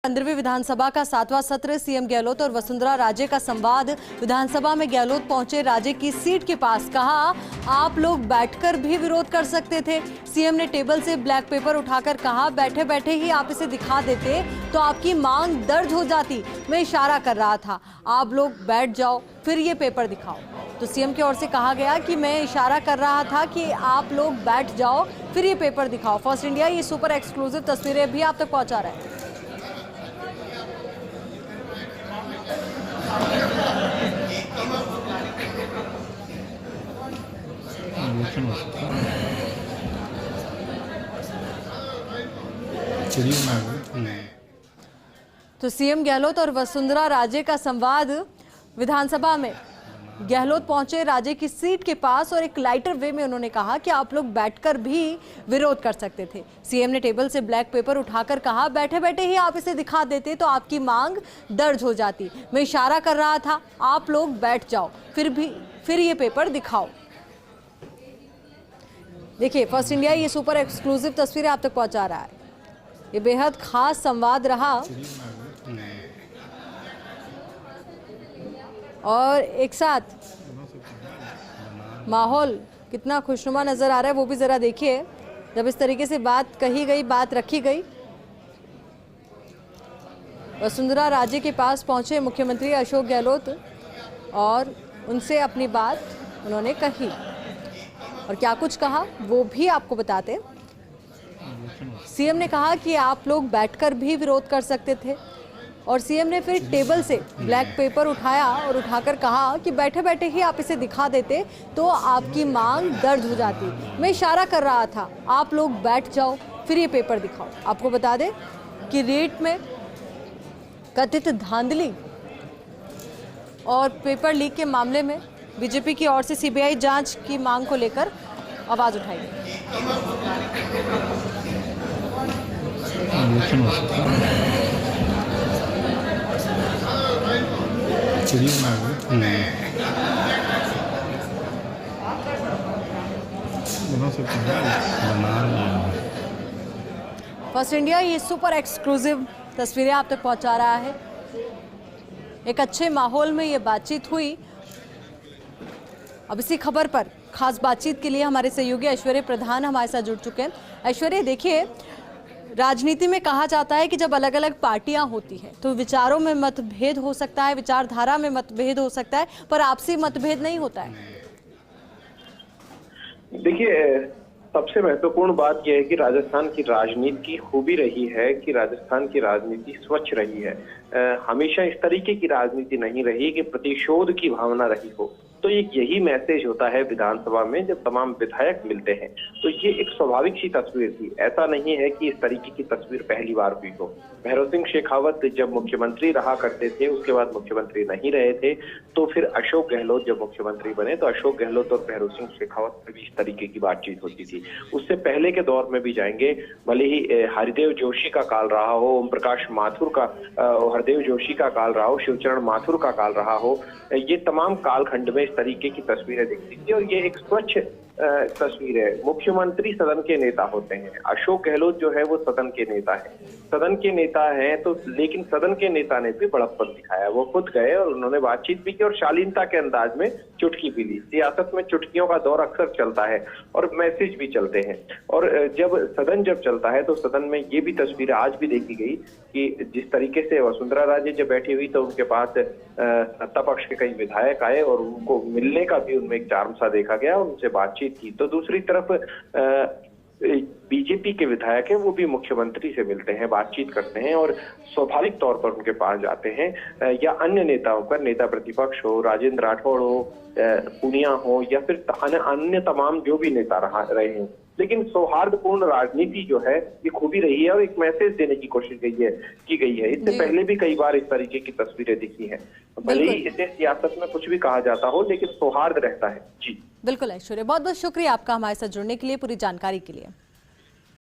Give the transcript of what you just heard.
15वीं विधानसभा का 7वां सत्र। सीएम गहलोत और वसुंधरा राजे का संवाद। विधानसभा में गहलोत पहुंचे राजे की सीट के पास, कहा आप लोग बैठकर भी विरोध कर सकते थे। सीएम ने टेबल से ब्लैक पेपर उठाकर कहा बैठे बैठे ही आप इसे दिखा देते तो आपकी मांग दर्ज हो जाती। मैं इशारा कर रहा था, आप लोग बैठ जाओ फिर ये पेपर दिखाओ। तो सीएम की ओर से कहा गया कि मैं इशारा कर रहा था कि आप लोग बैठ जाओ फिर ये पेपर दिखाओ। फर्स्ट इंडिया ये सुपर एक्सक्लूसिव तस्वीरें भी आप तक पहुंचा रहा है। तो सीएम गहलोत और वसुंधरा राजे का संवाद। विधानसभा में गहलोत पहुंचे राजे की सीट के पास और एक लाइटर वे में उन्होंने कहा कि आप लोग बैठकर भी विरोध कर सकते थे। सीएम ने टेबल से ब्लैक पेपर उठाकर कहा बैठे बैठे ही आप इसे दिखा देते तो आपकी मांग दर्ज हो जाती। मैं इशारा कर रहा था, आप लोग बैठ जाओ फिर ये पेपर दिखाओ। देखिए फर्स्ट इंडिया ये सुपर एक्सक्लूसिव तस्वीरें आप तक पहुंचा रहा है। ये बेहद खास संवाद रहा और एक साथ माहौल कितना खुशनुमा नजर आ रहा है वो भी जरा देखिए। जब इस तरीके से बात कही गई, बात रखी गई। वसुंधरा राजे के पास पहुंचे मुख्यमंत्री अशोक गहलोत और उनसे अपनी बात उन्होंने कही और क्या कुछ कहा वो भी आपको बताते। सीएम ने कहा कि आप लोग बैठकर भी विरोध कर सकते थे और सीएम ने फिर टेबल से ब्लैक पेपर उठाया और उठाकर कहा कि बैठे बैठे ही आप इसे दिखा देते तो आपकी मांग दर्ज हो जाती। मैं इशारा कर रहा था, आप लोग बैठ जाओ फिर ये पेपर दिखाओ। आपको बता दें कि रेट में कथित धांधली और पेपर लीक के मामले में बीजेपी की ओर से सीबीआई जांच की मांग को लेकर आवाज उठाई गई। फर्स्ट इंडिया ये सुपर एक्सक्लूसिव तस्वीरें आप तक पहुंचा रहा है। एक अच्छे माहौल में ये बातचीत हुई। अब इसी खबर पर खास बातचीत के लिए हमारे सहयोगी ऐश्वर्य प्रधान हमारे साथ जुड़ चुके हैं। ऐश्वर्य, देखिए राजनीति में कहा जाता है कि जब अलग अलग पार्टियां होती हैं तो विचारों में मतभेद हो सकता है, विचारधारा में मतभेद हो सकता है, पर आपसी मतभेद नहीं होता है। देखिए सबसे महत्वपूर्ण बात यह है कि राजस्थान की राजनीति की खूबी रही है कि राजस्थान की राजनीति स्वच्छ रही है। हमेशा इस तरीके की राजनीति नहीं रही कि प्रतिशोध की भावना रही हो। तो यही मैसेज होता है विधानसभा में जब तमाम विधायक मिलते हैं। तो ये एक स्वाभाविक सी तस्वीर थी। ऐसा नहीं है कि इस तरीके की तस्वीर पहली बार हुई हो। भैरव सिंह शेखावत जब मुख्यमंत्री रहा करते थे, उसके बाद मुख्यमंत्री नहीं रहे थे, तो फिर अशोक गहलोत जब मुख्यमंत्री बने तो अशोक गहलोत और भैरव सिंह शेखावत में भी इस तरीके की बातचीत होती थी। उससे पहले के दौर में भी जाएंगे, भले ही हरदेव जोशी का काल रहा हो, ओम प्रकाश माथुर का, हरदेव जोशी का काल रहा हो, शिवचरण माथुर का काल रहा हो, ये तमाम कालखंड में इस तरीके की तस्वीरें दिखती थी और ये एक स्वच्छ तस्वीर है। मुख्यमंत्री सदन के नेता होते हैं, अशोक गहलोत जो है वो सदन के नेता है। सदन के नेता हैं तो लेकिन सदन के नेता ने भी बड़प्पन दिखाया। वो खुद गए और उन्होंने बातचीत भी की और शालीनता के अंदाज में चुटकी भी ली। सियासत में चुटकियों का दौर अक्सर चलता है और मैसेज भी चलते हैं। और जब सदन चलता है तो सदन में ये भी तस्वीर आज भी देखी गई कि जिस तरीके से वसुंधरा राजे जब बैठी हुई तो उनके पास सत्ता पक्ष के कई विधायक आए और उनको मिलने का भी उनमें एक चार्म सा देखा गया और उनसे बातचीत की। तो दूसरी तरफ बीजेपी के विधायक हैं, वो भी मुख्यमंत्री से मिलते हैं, बातचीत करते हैं और स्वाभाविक तौर पर उनके पास जाते हैं। या अन्य नेताओं पर, नेता प्रतिपक्ष हो, राजेंद्र राठौड़ हो, पूनिया हो या फिर अन्य तमाम जो भी नेता रहे हैं, लेकिन सौहार्दपूर्ण राजनीति जो है ये खूबी रही है और एक मैसेज देने की कोशिश की गई है। इससे पहले भी कई बार इस तरीके की तस्वीरें दिखी हैं। भले ही इसे सियासत में कुछ भी कहा जाता हो लेकिन सौहार्द रहता है। जी बिल्कुल ऐश्वर्य, बहुत बहुत शुक्रिया आपका हमारे साथ जुड़ने के लिए, पूरी जानकारी के लिए।